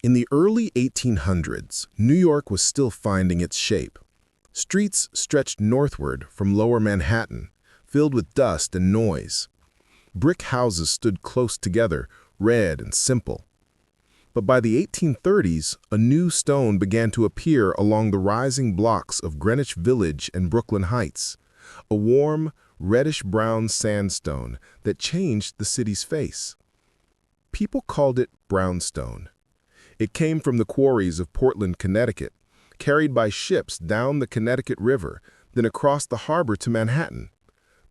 In the early 1800s, New York was still finding its shape. Streets stretched northward from lower Manhattan, filled with dust and noise. Brick houses stood close together, red and simple. But by the 1830s, a new stone began to appear along the rising blocks of Greenwich Village and Brooklyn Heights, a warm, reddish-brown sandstone that changed the city's face. People called it brownstone. It came from the quarries of Portland, Connecticut, carried by ships down the Connecticut River, then across the harbor to Manhattan.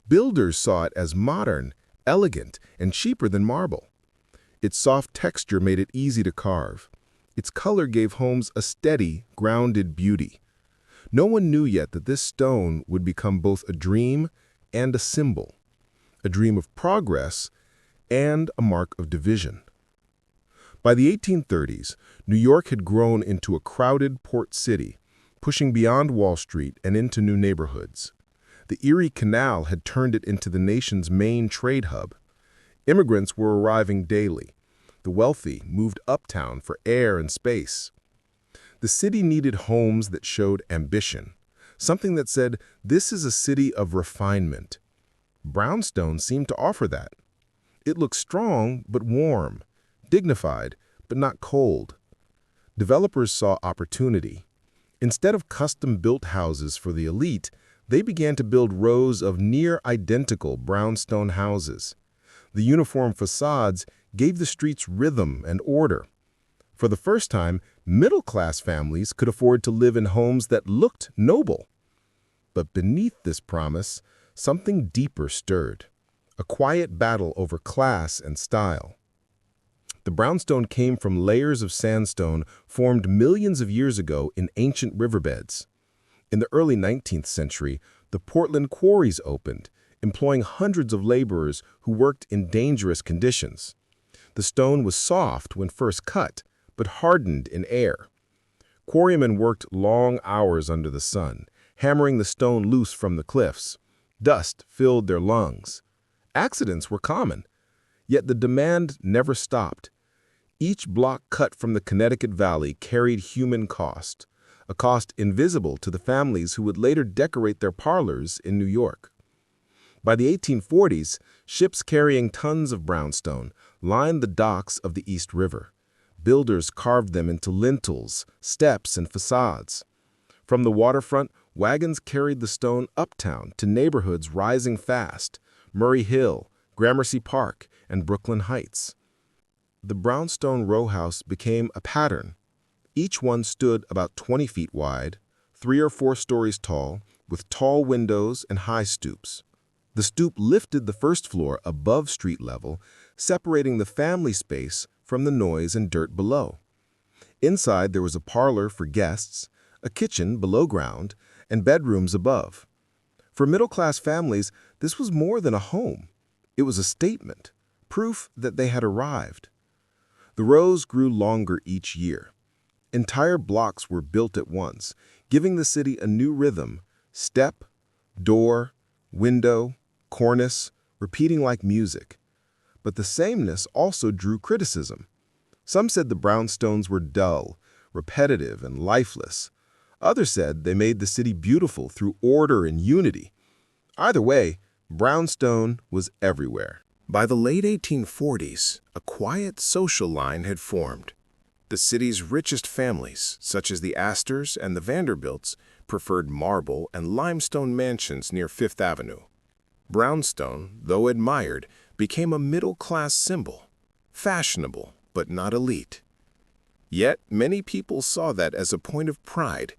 Builders saw it as modern, elegant, and cheaper than marble. Its soft texture made it easy to carve. Its color gave homes a steady, grounded beauty. No one knew yet that this stone would become both a dream and a symbol, a dream of progress and a mark of division. By the 1830s, New York had grown into a crowded port city, pushing beyond Wall Street and into new neighborhoods. The Erie Canal had turned it into the nation's main trade hub. Immigrants were arriving daily. The wealthy moved uptown for air and space. The city needed homes that showed ambition, something that said, "This is a city of refinement." Brownstone seemed to offer that. It looked strong but warm, dignified but not cold. Developers saw opportunity. Instead of custom-built houses for the elite, they began to build rows of near-identical brownstone houses. The uniform facades gave the streets rhythm and order. For the first time, middle-class families could afford to live in homes that looked noble. But beneath this promise, something deeper stirred, a quiet battle over class and style. The brownstone came from layers of sandstone formed millions of years ago in ancient riverbeds. In the early 19th century, the Portland quarries opened, employing hundreds of laborers who worked in dangerous conditions. The stone was soft when first cut, but hardened in air. Quarrymen worked long hours under the sun, hammering the stone loose from the cliffs. Dust filled their lungs. Accidents were common, yet the demand never stopped. Each block cut from the Connecticut Valley carried human cost, a cost invisible to the families who would later decorate their parlors in New York. By the 1840s, ships carrying tons of brownstone lined the docks of the East River. Builders carved them into lintels, steps, and facades. From the waterfront, wagons carried the stone uptown to neighborhoods rising fast: Murray Hill, Gramercy Park, and Brooklyn Heights. The brownstone rowhouse became a pattern. Each one stood about 20 feet wide, 3 or 4 stories tall, with tall windows and high stoops. The stoop lifted the first floor above street level, separating the family space from the noise and dirt below. Inside, there was a parlor for guests, a kitchen below ground, and bedrooms above. For middle-class families, this was more than a home. It was a statement, proof that they had arrived. The rows grew longer each year. Entire blocks were built at once, giving the city a new rhythm: step, door, window, cornice, repeating like music. But the sameness also drew criticism. Some said the brownstones were dull, repetitive, and lifeless. Others said they made the city beautiful through order and unity. Either way, brownstone was everywhere. By the late 1840s, a quiet social line had formed. The city's richest families, such as the Astors and the Vanderbilts, preferred marble and limestone mansions near Fifth Avenue. Brownstone, though admired, became a middle-class symbol, fashionable but not elite. Yet many people saw that as a point of pride.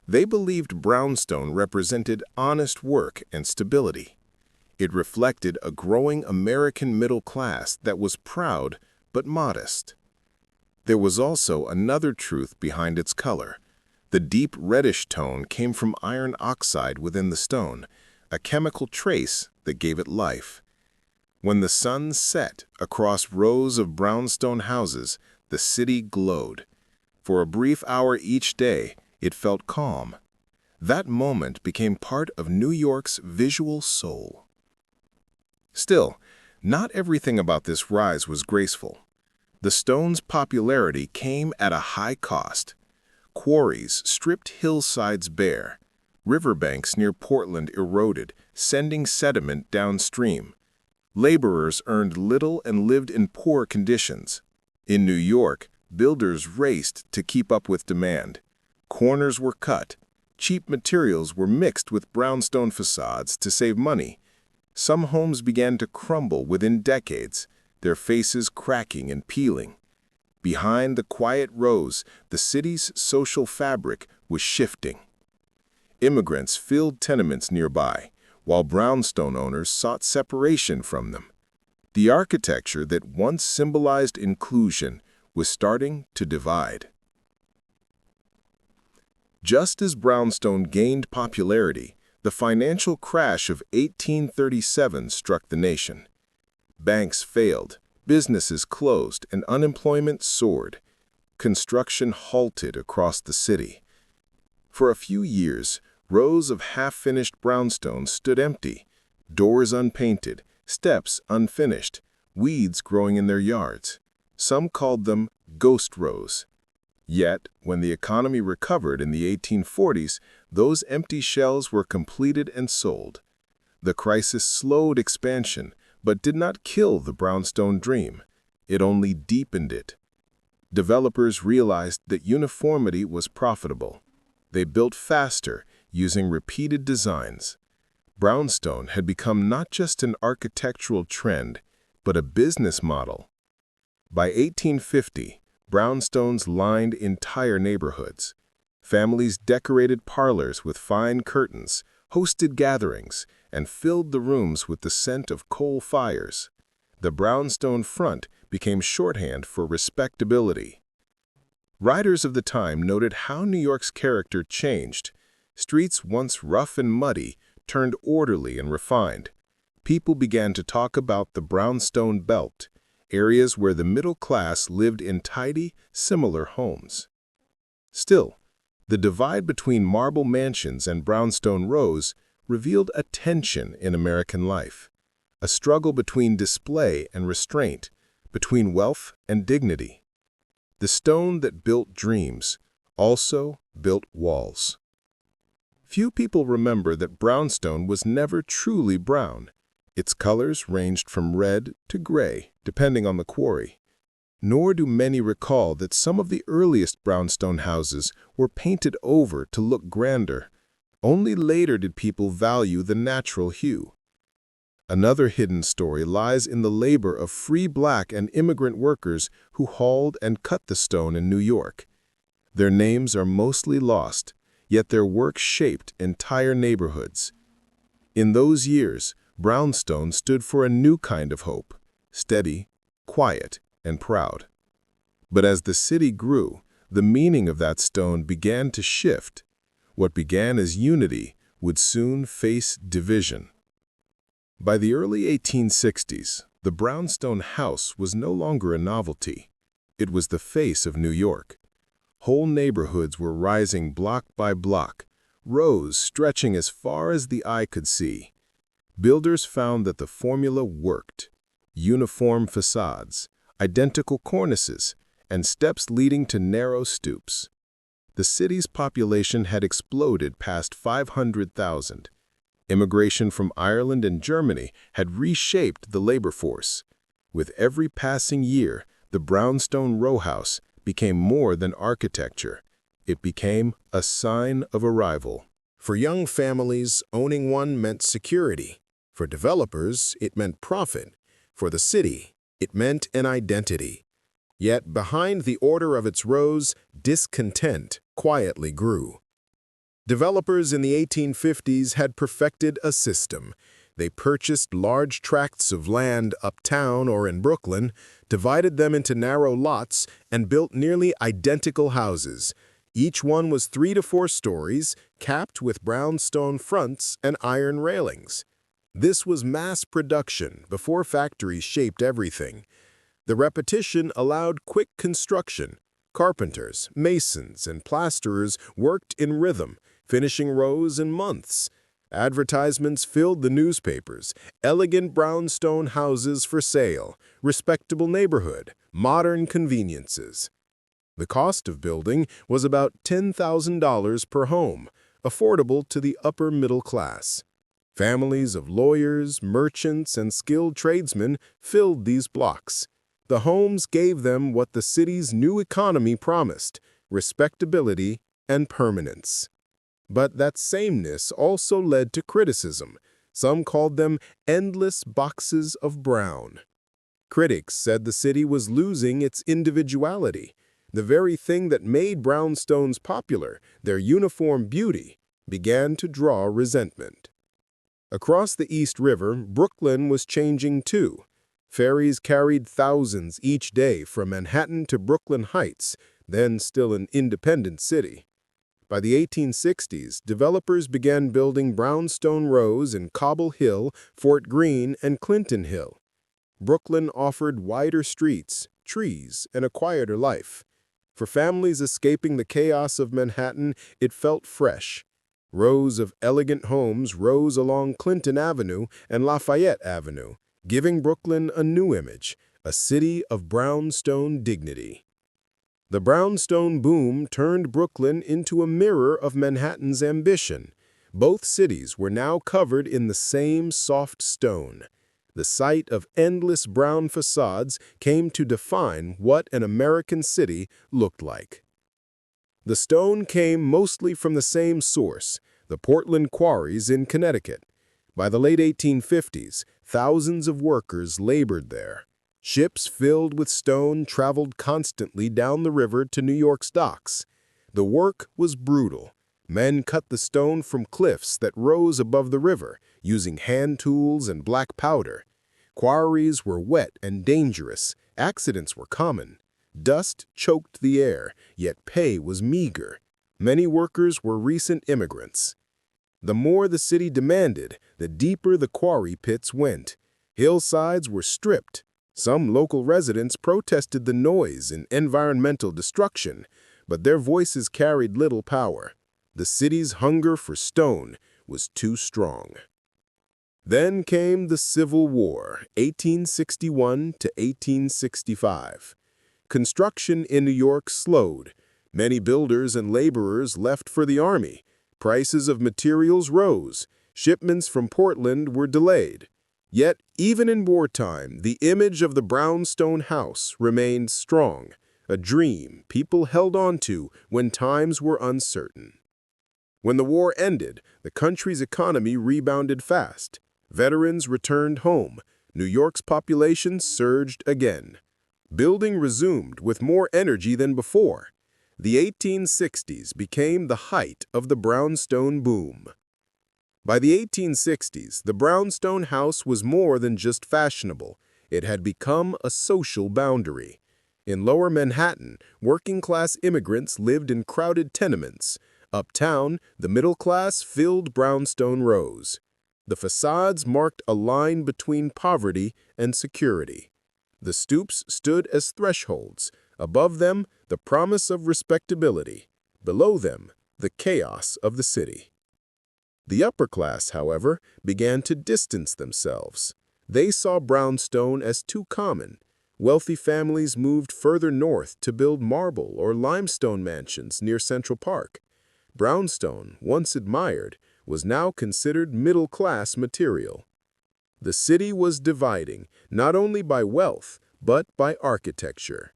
They believed brownstone represented honest work and stability. It reflected a growing American middle class that was proud but modest. There was also another truth behind its color. The deep reddish tone came from iron oxide within the stone, a chemical trace that gave it life. When the sun set across rows of brownstone houses, the city glowed. For a brief hour each day, it felt calm. That moment became part of New York's visual soul. Still, not everything about this rise was graceful. The stone's popularity came at a high cost. Quarries stripped hillsides bare. Riverbanks near Portland eroded, sending sediment downstream. Laborers earned little and lived in poor conditions. In New York, builders raced to keep up with demand. Corners were cut. Cheap materials were mixed with brownstone facades to save money. Some homes began to crumble within decades, their faces cracking and peeling. Behind the quiet rows, the city's social fabric was shifting. Immigrants filled tenements nearby, while brownstone owners sought separation from them. The architecture that once symbolized inclusion was starting to divide. Just as brownstone gained popularity, the financial crash of 1837 struck the nation. Banks failed, businesses closed, and unemployment soared. Construction halted across the city. For a few years, rows of half-finished brownstones stood empty, doors unpainted, steps unfinished, weeds growing in their yards. Some called them ghost rows. Yet, when the economy recovered in the 1840s, those empty shells were completed and sold. The crisis slowed expansion, but did not kill the brownstone dream. It only deepened it. Developers realized that uniformity was profitable. They built faster, using repeated designs. Brownstone had become not just an architectural trend, but a business model. By 1850, brownstones lined entire neighborhoods. Families decorated parlors with fine curtains, hosted gatherings, and filled the rooms with the scent of coal fires. The brownstone front became shorthand for respectability. Writers of the time noted how New York's character changed. Streets once rough and muddy turned orderly and refined. People began to talk about the brownstone belt, areas where the middle class lived in tidy, similar homes. Still, the divide between marble mansions and brownstone rows revealed a tension in American life, a struggle between display and restraint, between wealth and dignity. The stone that built dreams also built walls. Few people remember that brownstone was never truly brown. Its colors ranged from red to gray, depending on the quarry. Nor do many recall that some of the earliest brownstone houses were painted over to look grander. Only later did people value the natural hue. Another hidden story lies in the labor of free black and immigrant workers who hauled and cut the stone in New York. Their names are mostly lost, yet their work shaped entire neighborhoods. In those years, brownstone stood for a new kind of hope, steady, quiet, and proud. But as the city grew, the meaning of that stone began to shift. What began as unity would soon face division. By the early 1860s, the brownstone house was no longer a novelty. It was the face of New York. Whole neighborhoods were rising block by block, rows stretching as far as the eye could see. Builders found that the formula worked. Uniform facades, identical cornices, and steps leading to narrow stoops. The city's population had exploded past 500,000. Immigration from Ireland and Germany had reshaped the labor force. With every passing year, the brownstone rowhouse became more than architecture. It became a sign of arrival. For young families, owning one meant security. For developers, it meant profit. For the city, it meant an identity. Yet behind the order of its rows, discontent quietly grew. Developers in the 1850s had perfected a system. They purchased large tracts of land uptown or in Brooklyn, divided them into narrow lots, and built nearly identical houses. Each one was 3 to 4 stories, capped with brownstone fronts and iron railings. This was mass production before factories shaped everything. The repetition allowed quick construction. Carpenters, masons, and plasterers worked in rhythm, finishing rows in months. Advertisements filled the newspapers: elegant brownstone houses for sale, respectable neighborhood, modern conveniences. The cost of building was about $10,000 per home, affordable to the upper middle class. Families of lawyers, merchants, and skilled tradesmen filled these blocks. The homes gave them what the city's new economy promised: respectability and permanence. But that sameness also led to criticism. Some called them endless boxes of brown. Critics said the city was losing its individuality. The very thing that made brownstones popular, their uniform beauty, began to draw resentment. Across the East River, Brooklyn was changing too. Ferries carried thousands each day from Manhattan to Brooklyn Heights, then still an independent city. By the 1860s, developers began building brownstone rows in Cobble Hill, Fort Greene, and Clinton Hill. Brooklyn offered wider streets, trees, and a quieter life. For families escaping the chaos of Manhattan, it felt fresh. Rows of elegant homes rose along Clinton Avenue and Lafayette Avenue, giving Brooklyn a new image, a city of brownstone dignity. The brownstone boom turned Brooklyn into a mirror of Manhattan's ambition. Both cities were now covered in the same soft stone. The sight of endless brown facades came to define what an American city looked like. The stone came mostly from the same source, the Portland quarries in Connecticut. By the late 1850s, thousands of workers labored there. Ships filled with stone traveled constantly down the river to New York's docks. The work was brutal. Men cut the stone from cliffs that rose above the river, using hand tools and black powder. Quarries were wet and dangerous. Accidents were common. Dust choked the air, yet pay was meager. Many workers were recent immigrants. The more the city demanded, the deeper the quarry pits went. Hillsides were stripped. Some local residents protested the noise and environmental destruction, but their voices carried little power. The city's hunger for stone was too strong. Then came the Civil War, 1861 to 1865. Construction in New York slowed. Many builders and laborers left for the army. Prices of materials rose. Shipments from Portland were delayed. Yet, even in wartime, the image of the brownstone house remained strong, a dream people held on to when times were uncertain. When the war ended, the country's economy rebounded fast. Veterans returned home. New York's population surged again. Building resumed with more energy than before. The 1860s became the height of the brownstone boom. By the 1860s, the brownstone house was more than just fashionable. It had become a social boundary. In lower Manhattan, working-class immigrants lived in crowded tenements. Uptown, the middle class filled brownstone rows. The facades marked a line between poverty and security. The stoops stood as thresholds. Above them, the promise of respectability. Below them, the chaos of the city. The upper class, however, began to distance themselves. They saw brownstone as too common. Wealthy families moved further north to build marble or limestone mansions near Central Park. Brownstone, once admired, was now considered middle-class material. The city was dividing, not only by wealth, but by architecture.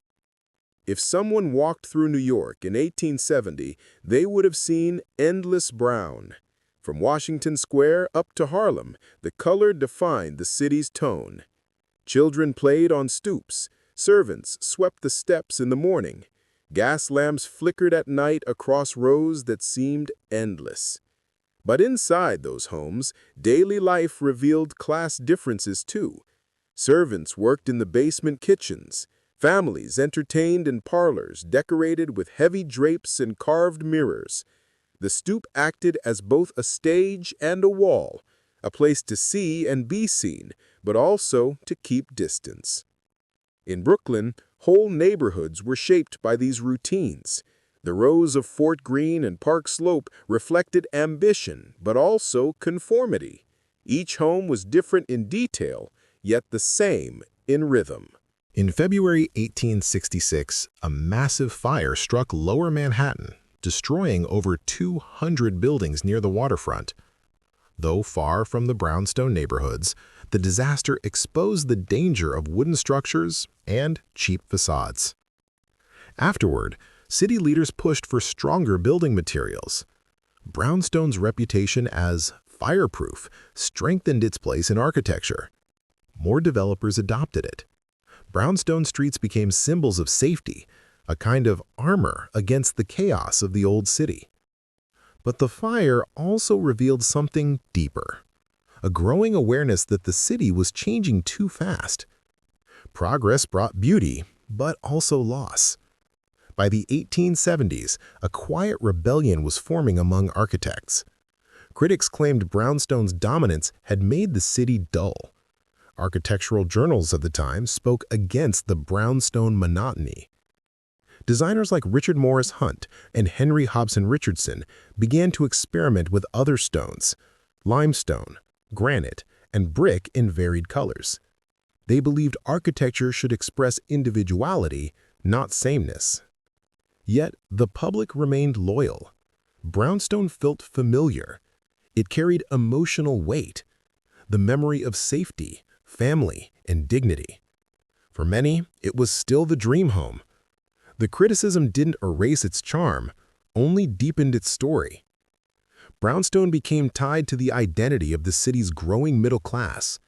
If someone walked through New York in 1870, they would have seen endless brown. From Washington Square up to Harlem, the color defined the city's tone. Children played on stoops. Servants swept the steps in the morning. Gas lamps flickered at night across rows that seemed endless. But inside those homes, daily life revealed class differences too. Servants worked in the basement kitchens. Families entertained in parlors decorated with heavy drapes and carved mirrors. The stoop acted as both a stage and a wall, a place to see and be seen, but also to keep distance. In Brooklyn, whole neighborhoods were shaped by these routines. The rows of Fort Greene and Park Slope reflected ambition, but also conformity. Each home was different in detail, yet the same in rhythm. In February 1866, a massive fire struck Lower Manhattan, destroying over 200 buildings near the waterfront. Though far from the brownstone neighborhoods, the disaster exposed the danger of wooden structures and cheap facades. Afterward, city leaders pushed for stronger building materials. Brownstone's reputation as fireproof strengthened its place in architecture. More developers adopted it. Brownstone streets became symbols of safety, a kind of armor against the chaos of the old city. But the fire also revealed something deeper, a growing awareness that the city was changing too fast. Progress brought beauty, but also loss. By the 1870s, a quiet rebellion was forming among architects. Critics claimed Brownstone's dominance had made the city dull. Architectural journals of the time spoke against the brownstone monotony. Designers like Richard Morris Hunt and Henry Hobson Richardson began to experiment with other stones, limestone, granite, and brick in varied colors. They believed architecture should express individuality, not sameness. Yet the public remained loyal. Brownstone felt familiar. It carried emotional weight, the memory of safety, family, and dignity. For many, it was still the dream home. The criticism didn't erase its charm, only deepened its story. Brownstone became tied to the identity of the city's growing middle class.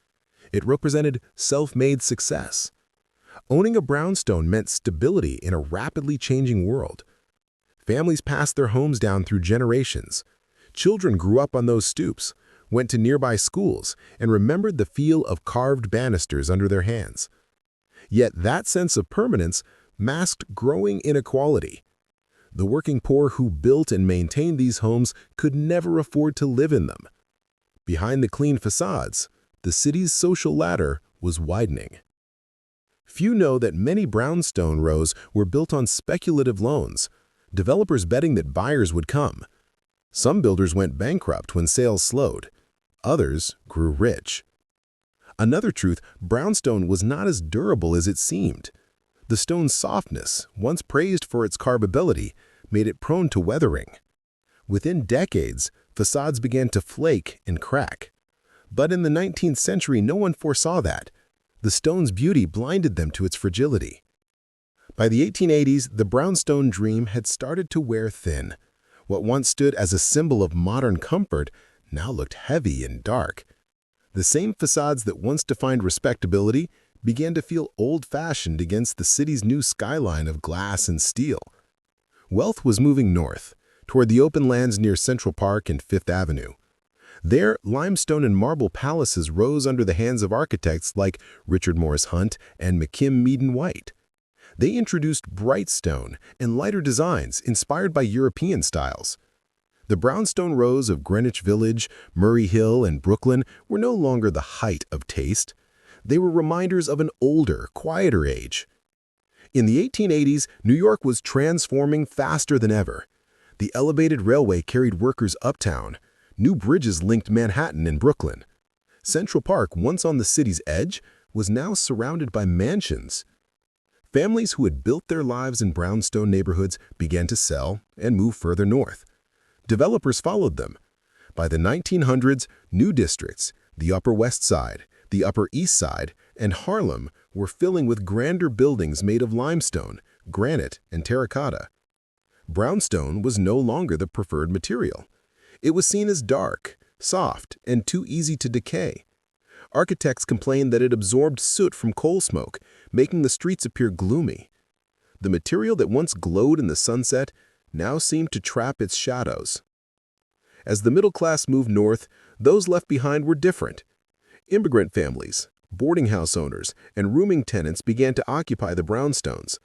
It represented self-made success. Owning a brownstone meant stability in a rapidly changing world. Families passed their homes down through generations. Children grew up on those stoops, went to nearby schools, and remembered the feel of carved banisters under their hands. Yet that sense of permanence masked growing inequality. The working poor who built and maintained these homes could never afford to live in them. Behind the clean facades, the city's social ladder was widening. Few know that many brownstone rows were built on speculative loans, developers betting that buyers would come. Some builders went bankrupt when sales slowed. Others grew rich. Another truth, brownstone was not as durable as it seemed. The stone's softness, once praised for its carvability, made it prone to weathering. Within decades, facades began to flake and crack. But in the 19th century, no one foresaw that. The stone's beauty blinded them to its fragility. By the 1880s, the brownstone dream had started to wear thin. What once stood as a symbol of modern comfort now looked heavy and dark. The same facades that once defined respectability began to feel old-fashioned against the city's new skyline of glass and steel. Wealth was moving north, toward the open lands near Central Park and Fifth Avenue. There, limestone and marble palaces rose under the hands of architects like Richard Morris Hunt and McKim Meaden White. They introduced bright stone and lighter designs inspired by European styles. The brownstone rows of Greenwich Village, Murray Hill, and Brooklyn were no longer the height of taste. They were reminders of an older, quieter age. In the 1880s, New York was transforming faster than ever. The elevated railway carried workers uptown. New bridges linked Manhattan and Brooklyn. Central Park, once on the city's edge, was now surrounded by mansions. Families who had built their lives in brownstone neighborhoods began to sell and move further north. Developers followed them. By the 1900s, new districts, the Upper West Side, the Upper East Side, and Harlem were filling with grander buildings made of limestone, granite, and terracotta. Brownstone was no longer the preferred material. It was seen as dark, soft, and too easy to decay. Architects complained that it absorbed soot from coal smoke, making the streets appear gloomy. The material that once glowed in the sunset now seemed to trap its shadows. As the middle class moved north, those left behind were different. Immigrant families, boarding house owners, and rooming tenants began to occupy the brownstones.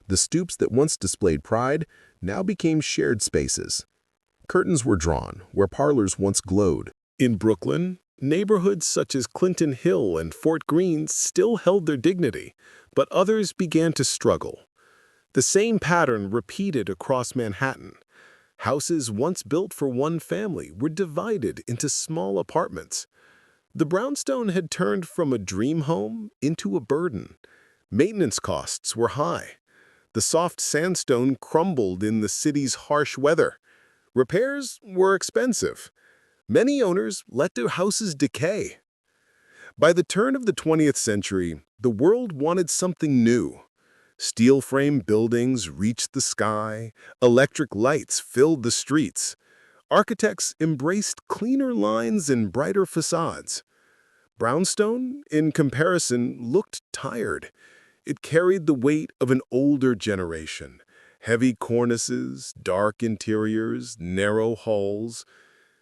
The stoops that once displayed pride now became shared spaces. Curtains were drawn where parlors once glowed. In Brooklyn, neighborhoods such as Clinton Hill and Fort Greene still held their dignity, but others began to struggle. The same pattern repeated across Manhattan. Houses once built for one family were divided into small apartments. The brownstone had turned from a dream home into a burden. Maintenance costs were high. The soft sandstone crumbled in the city's harsh weather. Repairs were expensive. Many owners let their houses decay. By the turn of the 20th century, the world wanted something new. Steel frame buildings reached the sky, electric lights filled the streets. Architects embraced cleaner lines and brighter facades. Brownstone, in comparison, looked tired. It carried the weight of an older generation. Heavy cornices, dark interiors, narrow halls.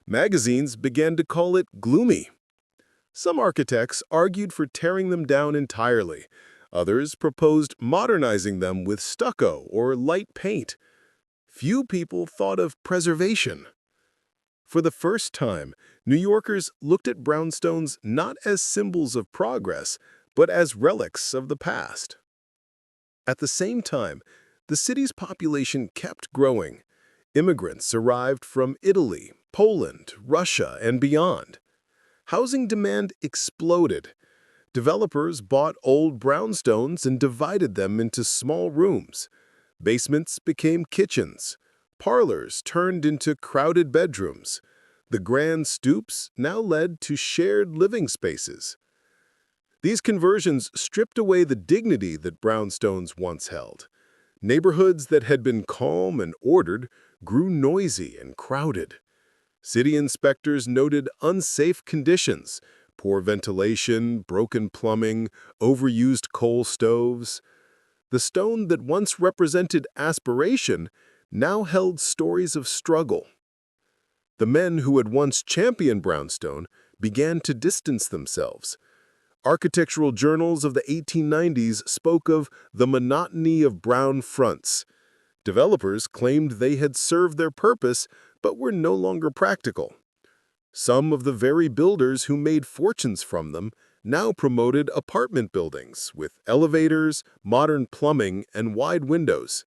Magazines began to call it gloomy. Some architects argued for tearing them down entirely. Others proposed modernizing them with stucco or light paint. Few people thought of preservation. For the first time, New Yorkers looked at brownstones not as symbols of progress, but as relics of the past. At the same time, the city's population kept growing. Immigrants arrived from Italy, Poland, Russia, and beyond. Housing demand exploded. Developers bought old brownstones and divided them into small rooms. Basements became kitchens. Parlors turned into crowded bedrooms. The grand stoops now led to shared living spaces. These conversions stripped away the dignity that brownstones once held. Neighborhoods that had been calm and ordered grew noisy and crowded. City inspectors noted unsafe conditions, poor ventilation, broken plumbing, overused coal stoves. The stone that once represented aspiration now held stories of struggle. The men who had once championed brownstone began to distance themselves. Architectural journals of the 1890s spoke of the monotony of brown fronts. Developers claimed they had served their purpose but were no longer practical. Some of the very builders who made fortunes from them now promoted apartment buildings with elevators, modern plumbing, and wide windows.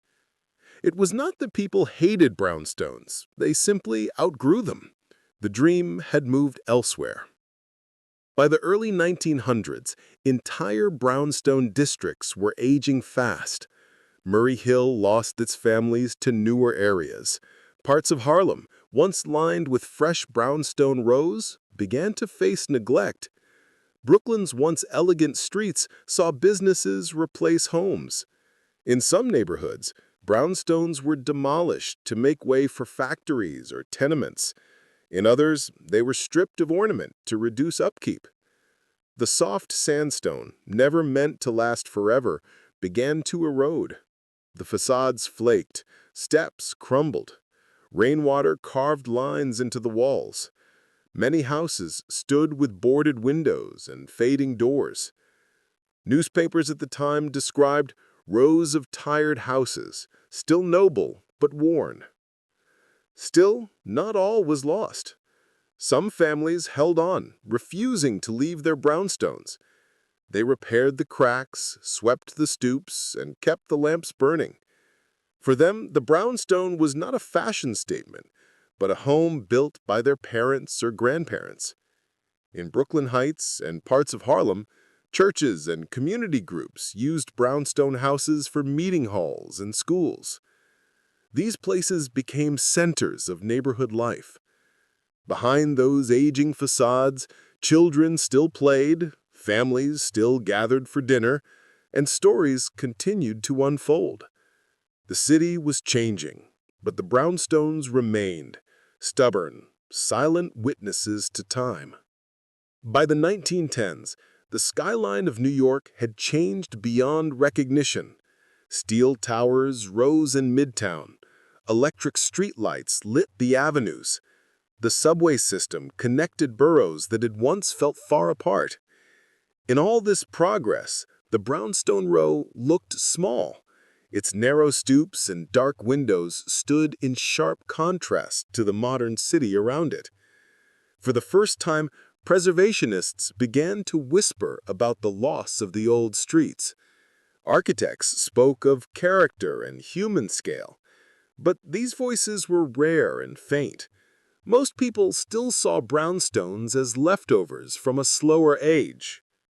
It was not that people hated brownstones, they simply outgrew them. The dream had moved elsewhere. By the early 1900s, entire brownstone districts were aging fast. Murray Hill lost its families to newer areas. Parts of Harlem, once lined with fresh brownstone rows, began to face neglect. Brooklyn's once elegant streets saw businesses replace homes. In some neighborhoods, brownstones were demolished to make way for factories or tenements. In others, they were stripped of ornament to reduce upkeep. The soft sandstone, never meant to last forever, began to erode. The facades flaked, steps crumbled. Rainwater carved lines into the walls. Many houses stood with boarded windows and fading doors. Newspapers at the time described rows of tired houses, still noble but worn. Still, not all was lost. Some families held on, refusing to leave their brownstones. They repaired the cracks, swept the stoops, and kept the lamps burning. For them, the brownstone was not a fashion statement, but a home built by their parents or grandparents. In Brooklyn Heights and parts of Harlem, churches and community groups used brownstone houses for meeting halls and schools. These places became centers of neighborhood life. Behind those aging facades, children still played, families still gathered for dinner, and stories continued to unfold. The city was changing, but the brownstones remained, stubborn, silent witnesses to time. By the 1910s, the skyline of New York had changed beyond recognition. Steel towers rose in Midtown. Electric streetlights lit the avenues. The subway system connected boroughs that had once felt far apart. In all this progress, the brownstone row looked small. Its narrow stoops and dark windows stood in sharp contrast to the modern city around it. For the first time, preservationists began to whisper about the loss of the old streets. Architects spoke of character and human scale, but these voices were rare and faint. Most people still saw brownstones as leftovers from a slower age.